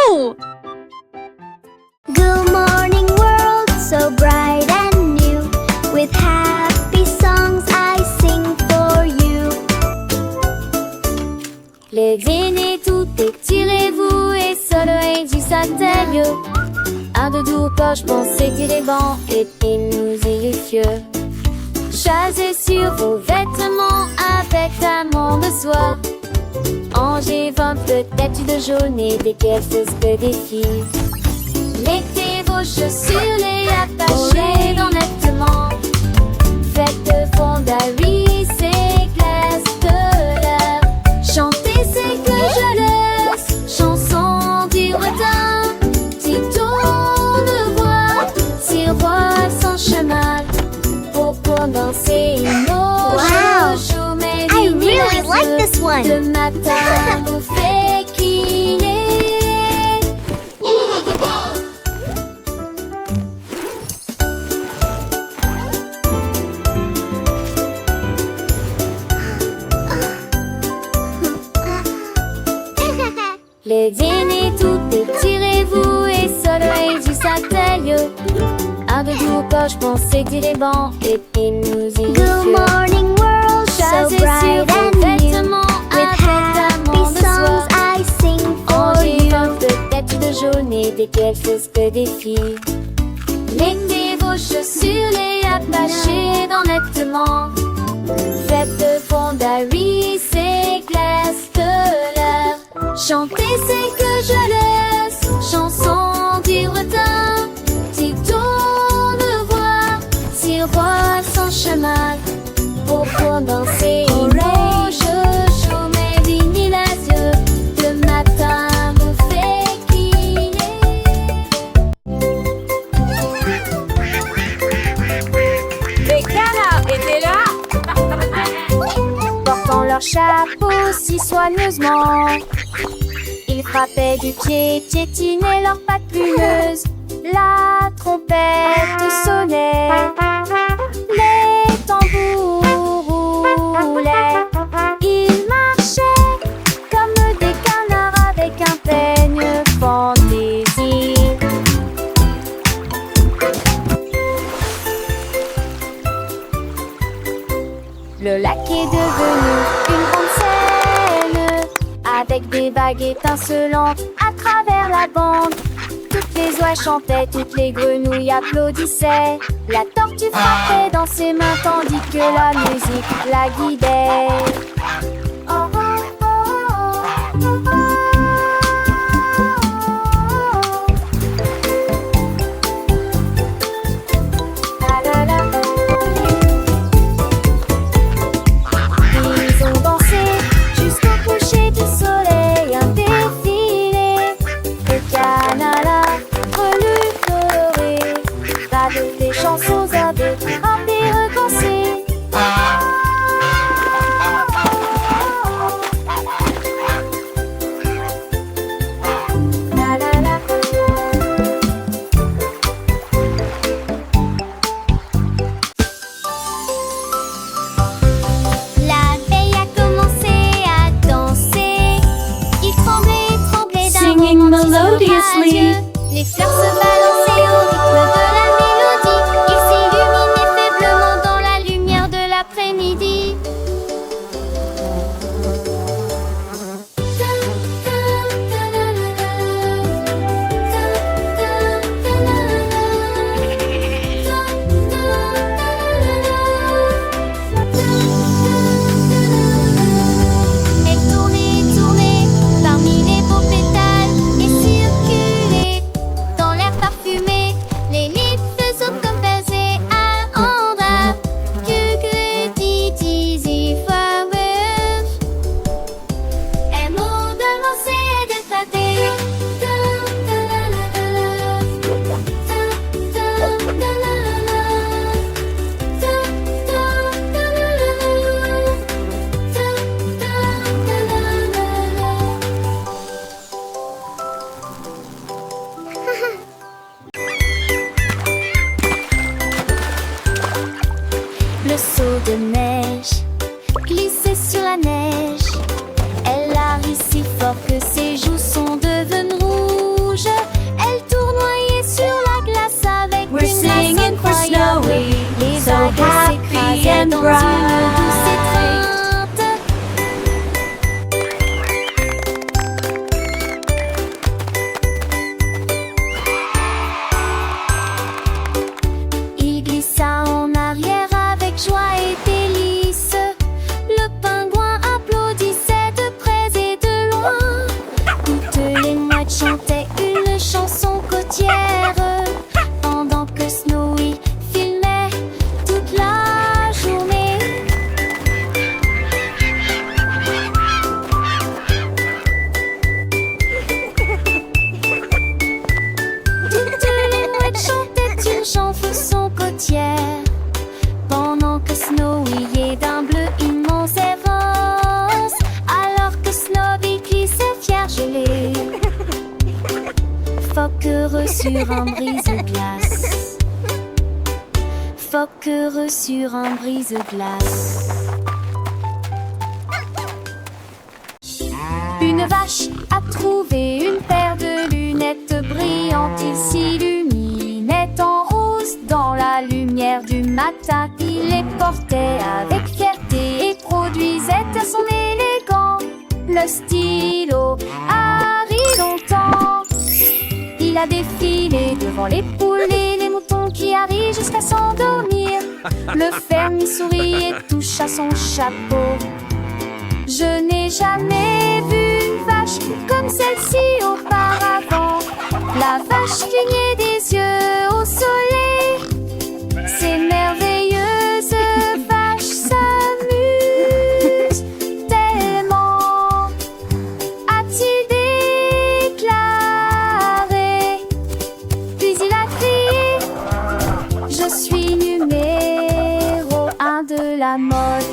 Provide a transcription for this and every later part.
Woohoo! Good morning world, so bright and new. With happy songs I sing for you. Levez tout, étirez-vous et soleil du satellite. Un de doux poche, pensez les bancs et nous y fieux. Chassez sur vos vêtements avec un de soie. Angers 20 peut-être de jaune et des caisses que des filles. Mettez vos chaussures, les attachez dans nettement. Faites de fondaries, c'est classe de l'air. Chantez, c'est que je laisse. Chanson du retard. Petit tour de voix, tiroir sans chemin. Pour danser une Wow. I really like this one. Le matin vous fait crier. Levez tout, étirez-vous et soleil du satellite. Un de doux poche, pensez les bancs et nous y Good morning world, so Chassez bright sur and vos new. vêtements With avec un happy de songs soie. I sing for Angers you. 20 peut-être de jaune et des caisses que des filles. Mettez vos chaussures, les attachez dans nettement. Faites de fondaries, c'est glace de l'air. Chantez, c'est que je laisse. Chanson du retard. Petit tour de voix, tiroir sans chemin. Pour danser rouge, chaud mais vignes les yeux. Le matin vous fait crier. Les canards étaient là. Portant leur chapeau si soigneusement. Ils frappaient du pied, piétinaient leurs pattes plumeuses. La trompette sonnait, les tambours roulaient. Ils marchaient comme des canards avec un peigne fantaisie. Le lac est devenu une grande scène, avec des vagues étincelantes à travers la bande. Toutes les oies chantaient, toutes les grenouilles applaudissaient. La tortue frappait dans ses mains tandis que la musique la guidait. Oh, oh, oh, oh, oh, oh. La, la, la. Ils ont dansé jusqu'au coucher du soleil, un défilé de canards relus colorés, avec des chansons à deux, rappées recensées. La la la. La veille a commencé à danser. Il tremblait, tremblait d'un Singing romantisme melodiously. radieux. Les fleurs se balançaient au rythme de la mélodie. Il s'illuminait faiblement dans la lumière de l'après-midi. Elle tournait, tournait parmi les beaux pétales et circulait. une douce étreinte. Il glissa en arrière avec joie et délice. Le pingouin applaudissait de près et de loin. Toutes les mouettes chantaient une chanson côtière, pendant que Snowy filmait toute la journée. Toutes les mouettes chantaient une chanson côtière, pendant que Snowy est d'un bleu immense et rose, alors que Snowy glissait fier gelé. Phoque heureux sur un brise-glace. Phoque heureux sur un brise-glace. Une vache a trouvé une paire de lunettes brillantes. Il s'illuminait en rose dans la lumière du matin. Il les portait avec fierté et produisait à son élégant le stylo Harry longtemps. Il a défilé devant les poules et les moutons qui arrivent jusqu'à s'endormir. Le fermier sourit et touche à son chapeau. Je n'ai jamais vu une vache comme celle-ci auparavant. La vache clignait des yeux au soleil. Ces merveilleuses vaches s'amusent tellement, a-t-il déclaré. Puis il a crié: je suis numéro 1 de la mode.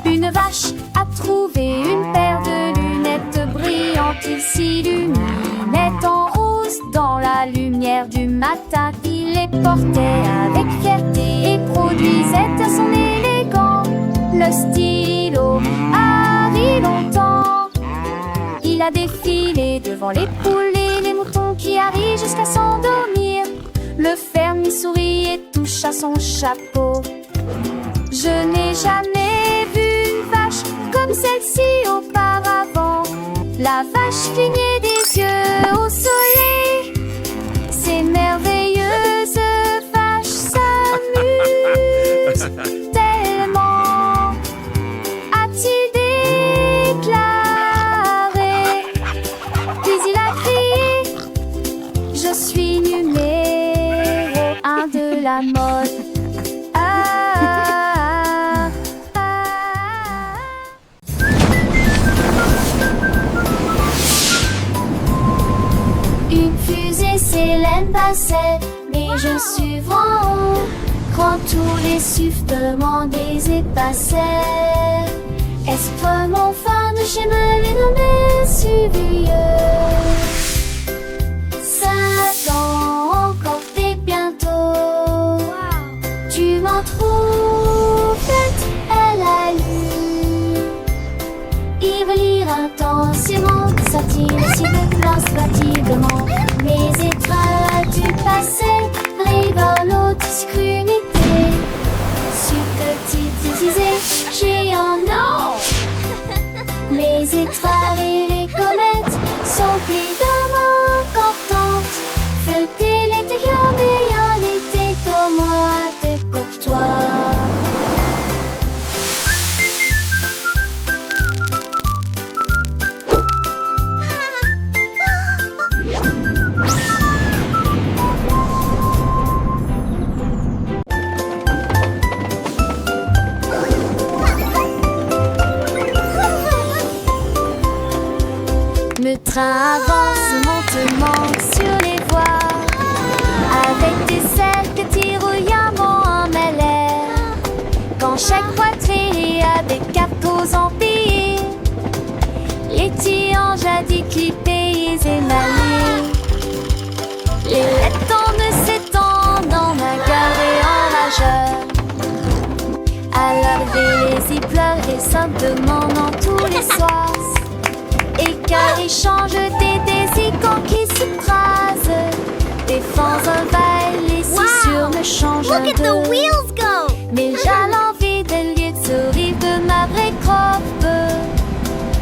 Une vache a trouvé une paire de lunettes brillantes. Il s'illuminait en rose dans la lumière du matin. Il les portait avec fierté et produisait à son élégant le stylo Harry longtemps. Il a défilé devant les poules et les moutons qui arrivent jusqu'à s'endormir. Le fermier sourit et touche à son chapeau. Je n'ai jamais vu une vache comme celle-ci auparavant. La vache clignait des yeux au soleil. Ces merveilleuses vaches s'amusent tellement, a-t-il déclaré. Puis il a crié: je suis numéro 1 de la mode. Une fusée Célène passait, mais je suis en haut. Quand tous les sifflements des épassaient, extrêmement fin de chemin les nommés suivieux. 5 ans encore et bientôt. Tu m'en trouves bête, elle a lu. Il veut lire intensément, satire si de classe fatiguement. Mes étoiles as-tu passé, rigolo, discrimité. Subtilité, géant, non. Les étoiles et les comètes sont évidemment importantes. Feuilleter l'intérieur, mais en été comme moi, t'es courtois. Le train avance lentement sur les voies, avec des ailes que tiraillamment en l'air. Quand chaque poitrine a des capos empilés, les tiens jadis clippés et émaillés. Les lettres tombent s'étendent en un carré enrageur. À l'arrivée, les y pleurent et simplement dans tous les soirs. Et car ils changent des icônes qui se crasent, défends un bal, les scissures ne changent Look at the de. wheels go! Mais j'ai l'envie de lire ce livre de ma vraie croppe.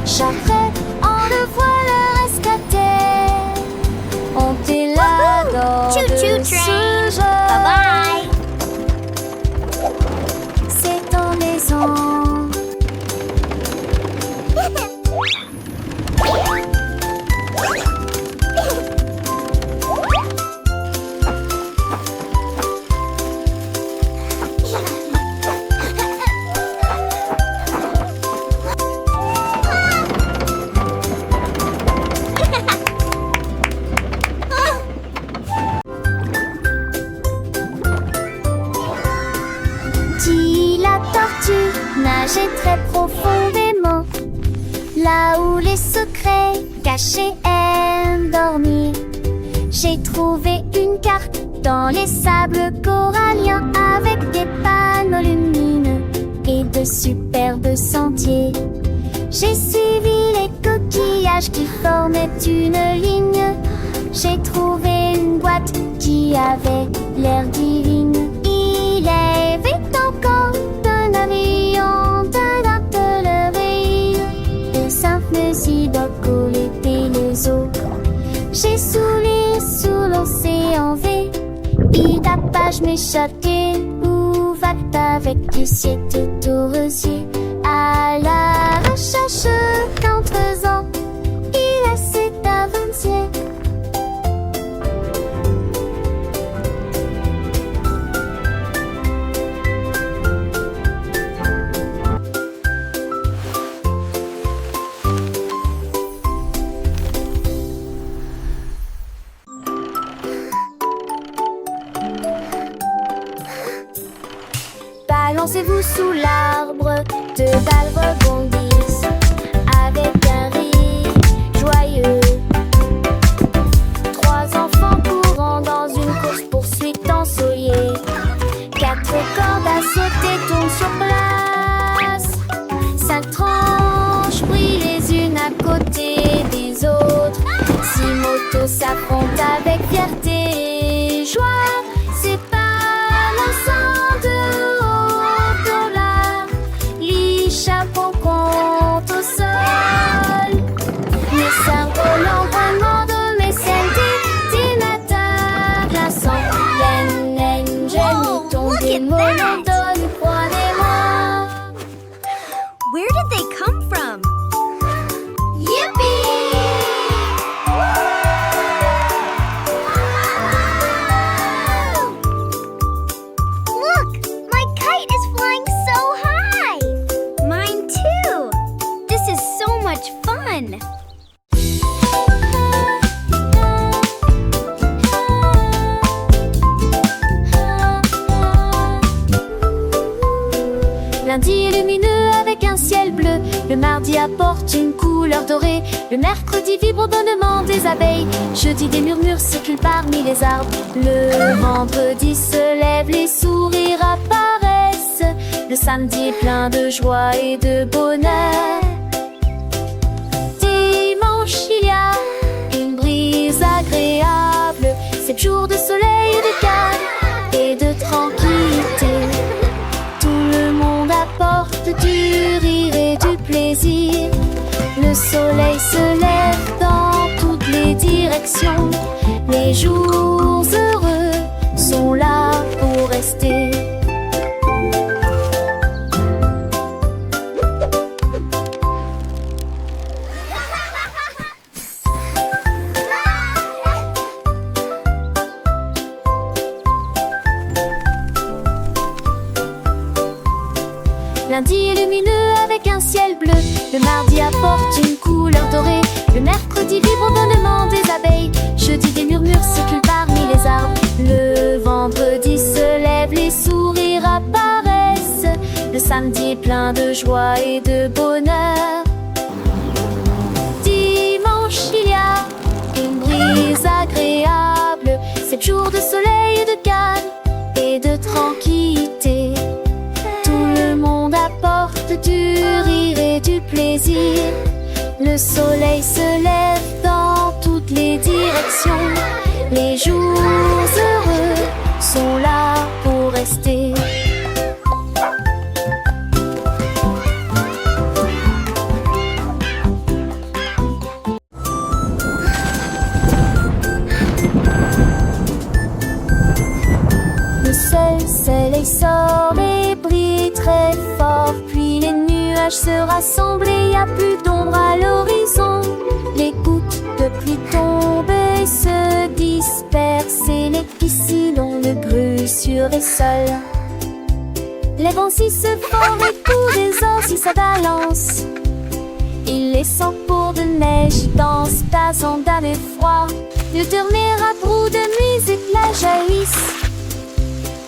Charret, on le voit le rescater. On t'éladore Choo-choo de train. ce jeu. Bye C'est en maison. Dit la tortue nageait très profondément, là où les secrets cachés aiment dormir. J'ai trouvé une carte dans les sables coralliens avec des panneaux lumineux et de superbes sentiers. J'ai suivi les coquillages qui formaient une ligne. J'ai trouvé une boîte qui avait l'air divine. Il avait encore d'un avion, d'un atelier, de simples idoles et les eaux. J'ai soulé sous l'océan V, et tapage m'échappait, où va avec du ciel tout aux rosiers. À la recherche qu'en faisant, il s'est avancé. Balancez-vous sous l'arbre, deux balles rebondissent avec un rire joyeux. Trois enfants courant dans une course-poursuite ensoleillée. Quatre cordes à sauter tournent sur place. Cinq tranches brillent les unes à côté des autres. Six motos s'affrontent avec fierté et joie. C'est pas l'ensemble de haut dans l'air. Les chapeaux comptent au sol. Mes cerveaux l'entraînement de mes scènes d'ordinateur glaçant. Yen, j'ai tombé monotone, croyez-moi. Where did they come from? Yippee! Look! My kite is flying so high! Mine too! This is so much fun! Lundi est lumineux avec un ciel bleu. Le mardi apporte une couleur dorée. Le mercredi vibre au bonnement des abeilles. Jeudi des murmures circulent parmi les arbres. Le vendredi se lève, les sourires apparaissent. Le samedi est plein de joie et de bonheur. Dimanche il y a une brise agréable. 7 jours de soleil et de calme et de tranquillité. Tout le monde apporte du rire et du plaisir. Le soleil se lève dans toutes les directions. Les jours heureux sont là pour rester. Lundi est lumineux avec un ciel bleu. Le mardi apporte une couleur dorée. Le mercredi vibre au bonnement des abeilles. Jeudi des murmures circulent parmi les arbres. Le vendredi se lève, les sourires apparaissent. Le samedi est plein de joie et de bonheur. Dimanche il y a une brise agréable. 7 jours de soleil et de calme et de tranquillité. Apporte du rire et du plaisir. Le soleil se lève dans toutes les directions. Les jours heureux sont là pour rester. Le soleil sort et brille très fort, puis les nuages se rassemblent et y a plus d'ombre à l'horizon. Les gouttes de pluie tombent et se dispersent et les piscines ont le grue sur les sols. Les vents si se forment et tous les ans si ça balance. Il les sent pour de neige dans ta sandale et froid. Le dernier abrou de musique la jaillisse.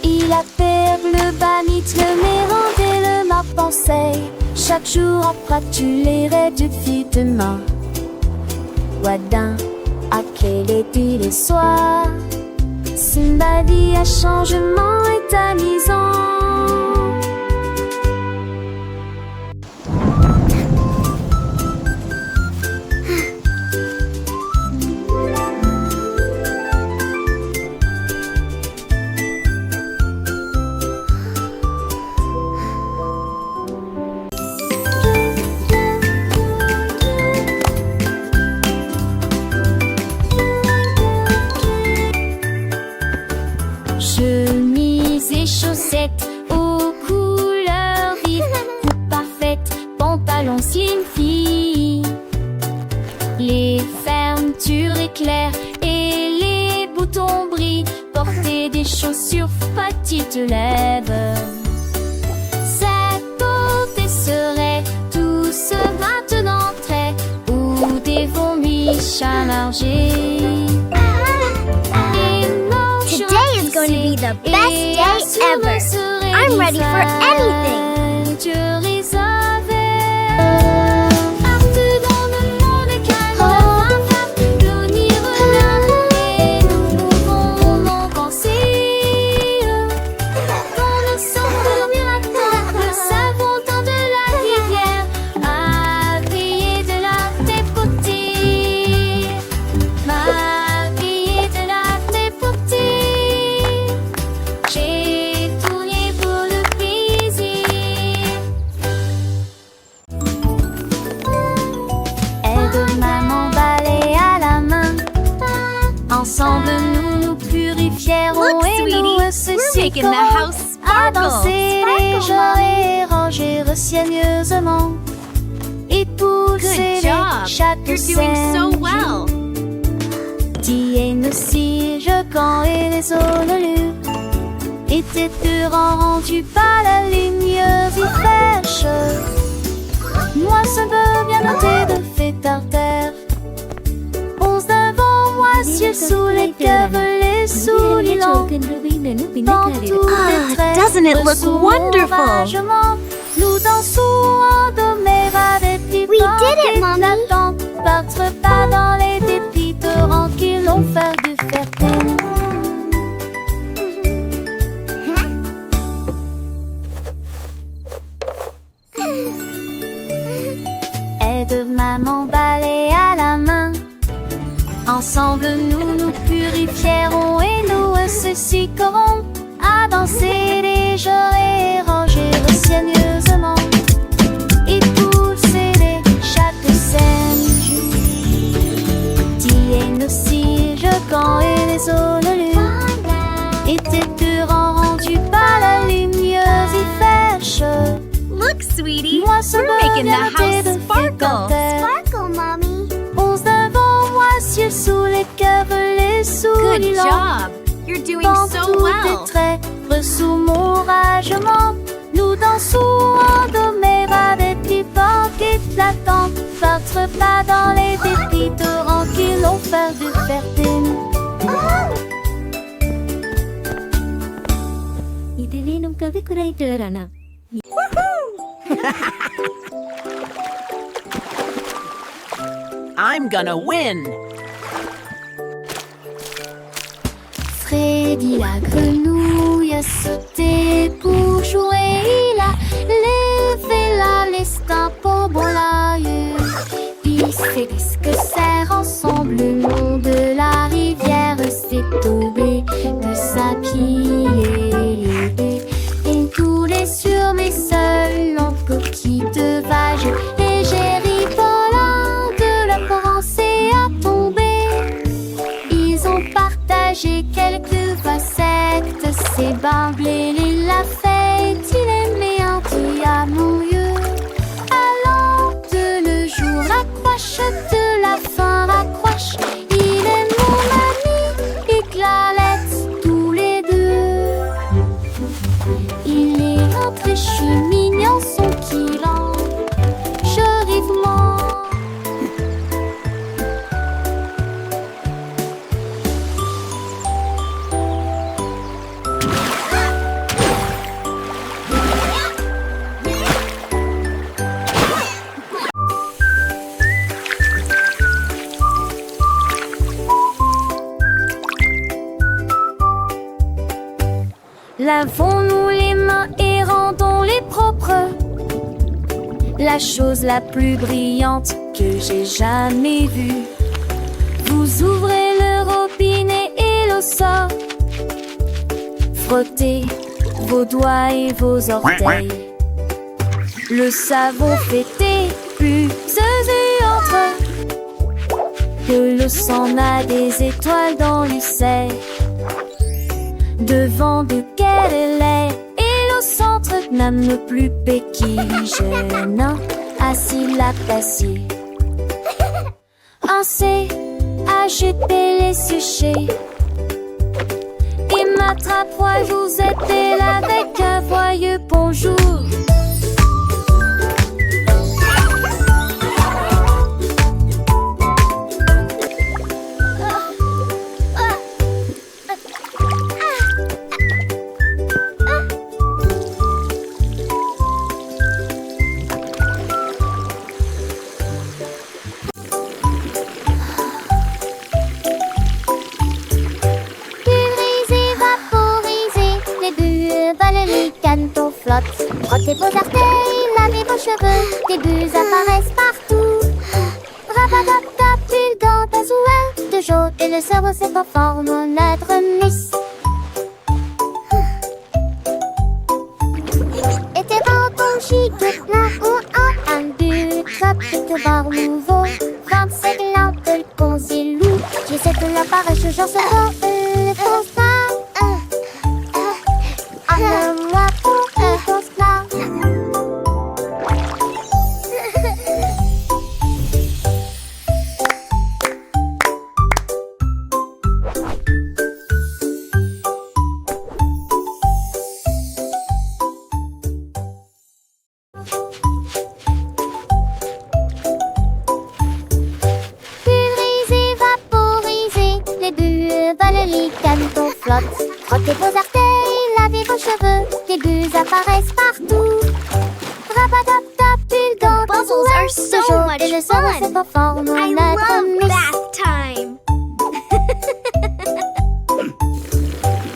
Il appelle le banit, le mérande et le marpensei. Chaque jour après tu les raies depuis demain. Wadin, à quel est le soir? Simbadi à changement est amusant. Chemise et chaussettes aux couleurs vives, coupe parfaite, pantalon slim fit. Les fermetures éclairent et les boutons brillent. Porter des chaussures petites lèvres. Cette beauté serait tous maintenant très ou des vomis chamargés. Today is going to be the best day ever. I'm ready for anything. Ensemble nous nous purifierons. Look, et sweetie, nous we're making the house à sparkle. danser les gens et ranger soigneusement et pousser Good job. chaque You're doing so scène. well. Tienne aussi, je camp et les ololus étaient rendus par la ligne fraîche. Moi, ça veut bien noter de fait par terre. Onze devant moi, ciel sous les cœurs, les souliers longs. Dans tous les traits, doesn't it look sous wonderful? l'oragement, nous dansons en domé des petits We did it, Mommy. Battre pas dans les dépits torrents qui l'ont fait du fertile. Aide maman balai à la main. Ensemble nous nous purifierons et nous associerons à danser les jours et ranger soigneusement et pousser chaque scène. Tienne aussi, je camp et les ololus étaient rendus par la lumineuse et fraîche. Look, sweetie, Moi, ça we're me making the vient house de sparkle. Sparkle, Mommy. Onze devant moi, ciel sous les cœurs, les souliers Good longs. job. You're doing Dans so tous well. tes traits, sous mon ragement, nous dansons en domé des petits vents éclatants. Battre pas dans les dépits torrents qui l'ont fait du fertile. I'm gonna win. Freddy la grenouille a sauté pour jouer. Il a levé la l'estin pour bon l'aïeux. Puis c'est ce que serre ensemble le long de la rivière. C'est Lavons-nous les mains et rendons-les propres. La chose la plus brillante que j'ai jamais vue. Vous ouvrez le robinet et l'eau sort. Frottez vos doigts et vos orteils. Le savon fait des bulles et entre. De l'eau s'en a des étoiles dans l'usaire. Devant duquel elle est. Et l'eau centre, même le plus péquige. Non, assis la passer. Ainsi, agiter les sujets. Et m'attrape-moi, vous êtes là avec un joyeux bonjour. Frottez vos orteils, lavez vos cheveux, des bulles apparaissent partout. Rabatata, pull dans ta zouère de jaune et le cerveau se conforme en lettre miss. Et tes vents gigotent là ou en un but, chapitre bar nouveau. 25 lampes de concilou, j'essaie de l'apparaître, je genre ce le constat. Moi pour frottez vos orteils, lavez vos cheveux, des bulles apparaissent partout. Rabatata, pull dans ta Bubbles are so much et le cerveau se fun. conforme en I lettre love miss. bath time.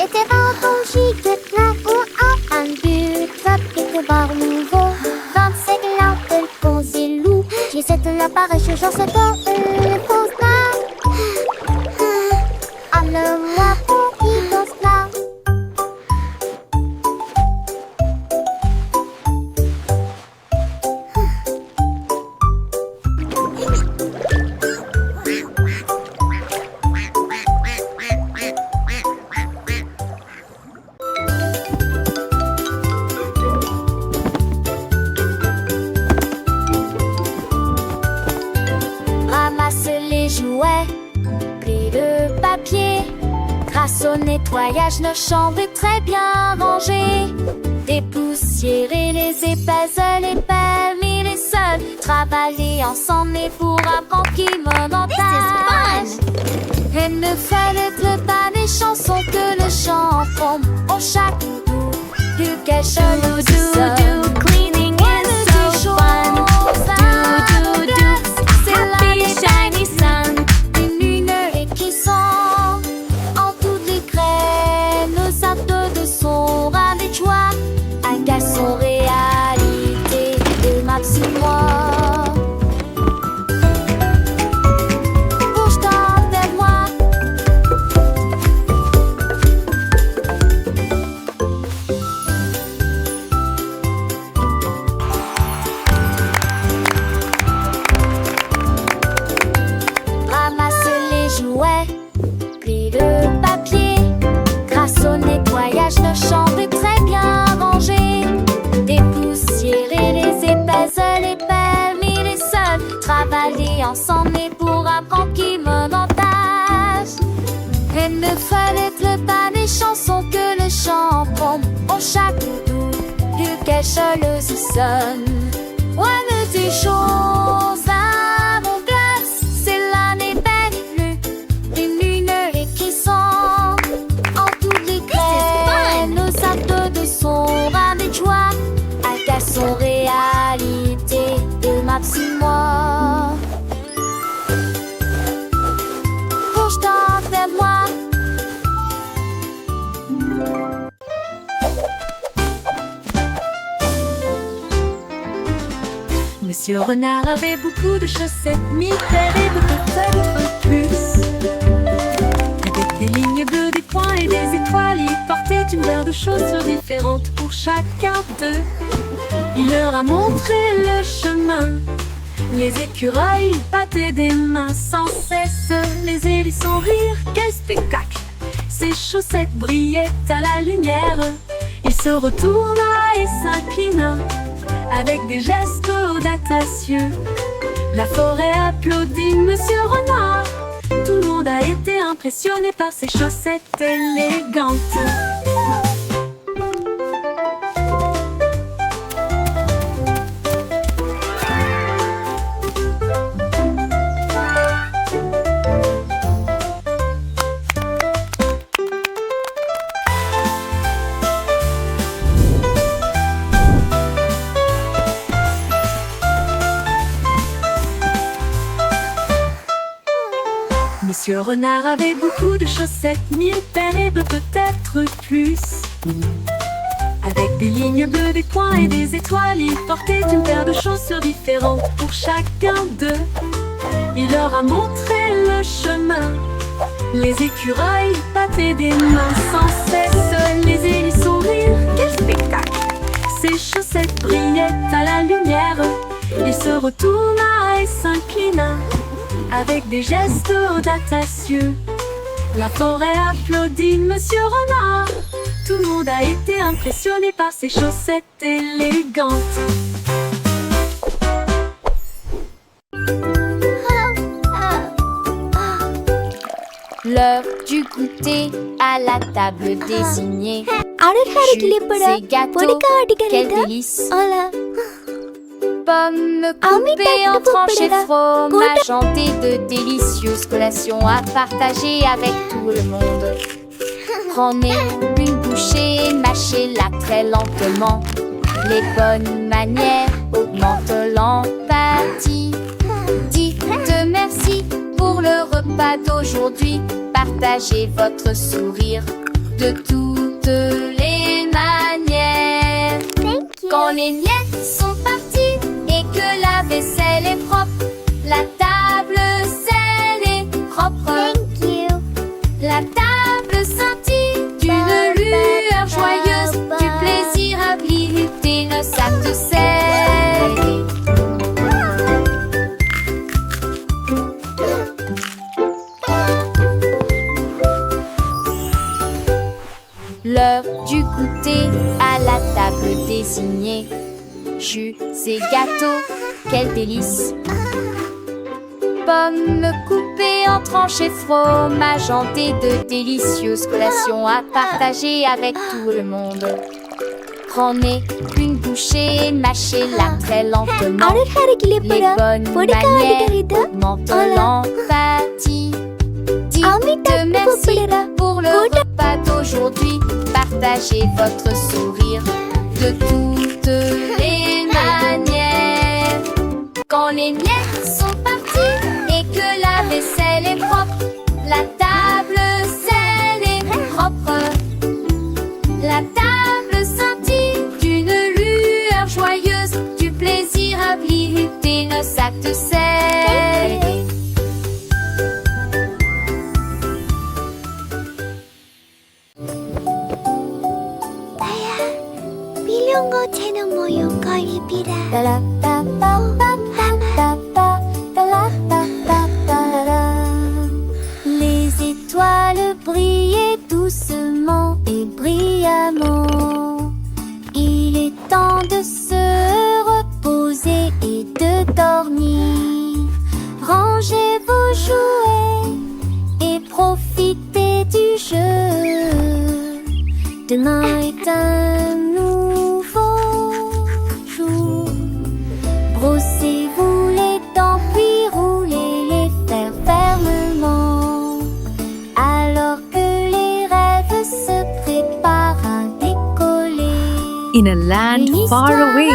Et tes vents gigotent là ou en un but, chapitre bar nouveau. 25 lampes de concilou, j'essaie de l'apparaître, je genre ce le constat. Moi pour qui danse là. Ramasse les jouets, plie le papier. Grâce au nettoyage, nos chambres est très bien rangées. Dépoussiérer les épaisseurs, les permis, les sols. Travailler ensemble et pour apprendre qui me montage. Et ne fallait pas des chansons que le chant tombe. Au chaque doudou, du quelque Do do do, cleaning is so fun. Do do do, happy shiny sun. Une lumière qui sent en toutes les graines. Nos actes de son ras des joies. À son réalité de maximum. Bouge-toi vers moi. Ramasse les jouets, plie le papier. Grâce au nettoyage, nos chambres est très bien rangées. Dépoussiérer les épaisseurs, les permis, les sols. Travailler ensemble et pour apprendre qui me montage. Et ne fallait pas des chansons que le chant tombe. Au chaque doudou, du quelque chose sonne. Ouais, de ces choses à mon glace, c'est l'année belle, une lumière qui sent en toutes les graines. Nos actes de son ras des joies, à son réalité de maximum. Bouge-toi vers moi. Monsieur Renard avait beaucoup de chaussettes, mille paires et peut-être plus. Avec des lignes bleues, des points et des étoiles, il portait une paire de chaussures différentes pour chacun d'eux. Il leur a montré le chemin. Les écureuils battaient des mains sans cesse. Les hérissons rirent, quel spectacle! Ses chaussettes brillaient à la lumière. Il se retourna et s'inclina avec des gestes audacieux. La forêt applaudit Monsieur Renard. Tout le monde a été impressionné par ses chaussettes élégantes. Monsieur Renard avait beaucoup de chaussettes, mille paires et peut-être plus. Avec des lignes bleues, des points et des étoiles, il portait une paire de chaussures différentes pour chacun d'eux. Il leur a montré le chemin. Les écureuils battaient des mains sans cesse. Les hérissons rirent, quel spectacle! Ses chaussettes brillaient à la lumière. Il se retourna et s'inclina avec des gestes audacieux. La forêt applaudit Monsieur Renard. Tout le monde a été impressionné par ses chaussettes élégantes. L'heure du goûter à la table désignée. Jus Ces gâteaux, quel délice! Pommes coupées en tranches et fromage hanté de délicieuses collations à partager avec tout le monde. Prenez une bouchée et mâchez-la très lentement. Les bonnes manières augmentent l'empathie. Dites merci pour le repas d'aujourd'hui. Partagez votre sourire de toutes les manières. Quand les miettes sont parties et que la vaisselle est propre, la table scelle est propre. La table scintille d'une lueur joyeuse, du plaisir habilité le sac de sel. L'heure du goûter à la table désignée. Jus et gâteaux, quel délice! Pommes coupées en tranches et fromage hanté de délicieuses collations à partager avec tout le monde. Prenez une bouchée et mâchez-la très lentement. Les bonnes manières augmentent l'empathie. Dites merci pour le repas d'aujourd'hui. Partagez votre sourire de toutes les manières. Quand les miettes sont parties et que la vaisselle est propre, la table scelle est propre. La table scintille d'une lueur joyeuse, du plaisir habilité le sac de sel. 필요한 채널 모형 걸비라. Les étoiles brillaient doucement et brillamment. Il est temps de se reposer et de dormir. Rangez vos jouets et profitez du jeu. Demain est un nouveau jour. Brossez-vous les dents puis roulez les fers fermement. Alors que les rêves se préparent à décoller. In a land far away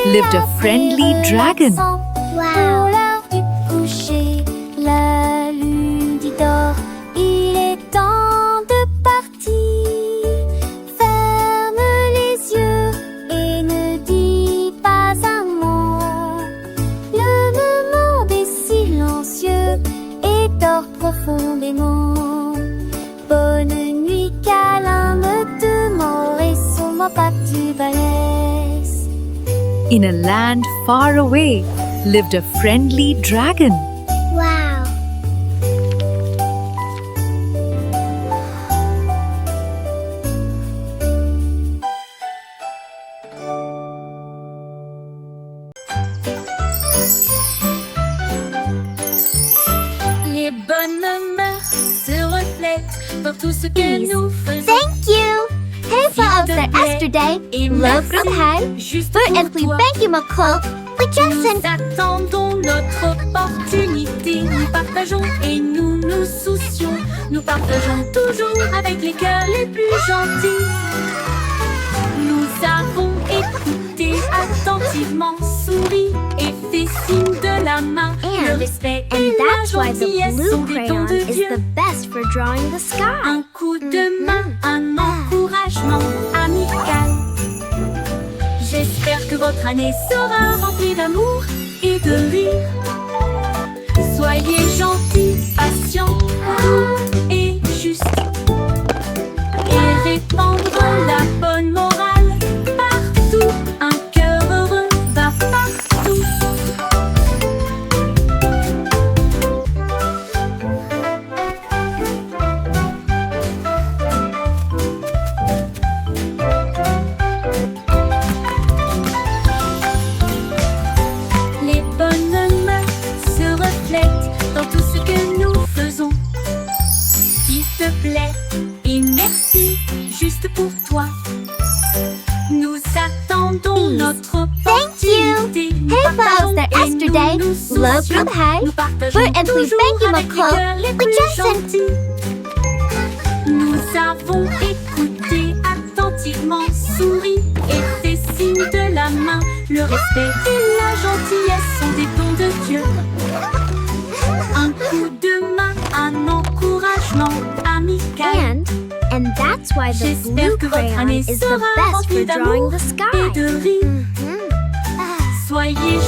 lived a friendly dragon. Pour l'heure du coucher, la lune dit d'or, il est temps de partir. Ferme les yeux et ne dis pas un mot. aimons. Bonne nuit, câlin, me demeure et sur mon pas tu balèze. In a land far away lived a friendly dragon. Wow. Les bonnes mœurs se reflètent dans tout ce que nous faisons. Thank you. Hej för oss yesterday. Love from high. Juste För pour en fly toi, thank you McCall. We just nous sent attendons notre opportunité. Nous partageons et nous nous soucions. Nous partageons toujours avec les cœurs les plus gentils. Nous avons écouté attentivement, souri et fait signe de la main. Le respect et la that's why the gentillesse sont blue des dons crayon de is Dieu. the best for drawing the sky. Un coup de main, un encouragement amical. J'espère que votre année sera remplie d'amour et de rire. Soyez gentils, patients, doux et justes. Et répandre la bonne morale partout. Un cœur heureux va partout. Les bonnes mœurs se reflètent dans tout ce que nous faisons. S'il te plaît et merci, juste pour toi. Nous attendons notre opportunité. Nous Hey, partageons folks, that et yesterday, nous nous love soucions. from high. Nous partageons We're and we toujours thank you, avec les McCall. cœurs les We plus just sent- gentils. Nous avons écouté attentivement, souri et fait signe de la main. Le respect et la gentillesse sont des dons de Dieu. Un coup de main, un encouragement amical. And that's why the J'espère blue que votre crayon année is the sera best for remplie drawing d'amour the et sky. de rire. Soyez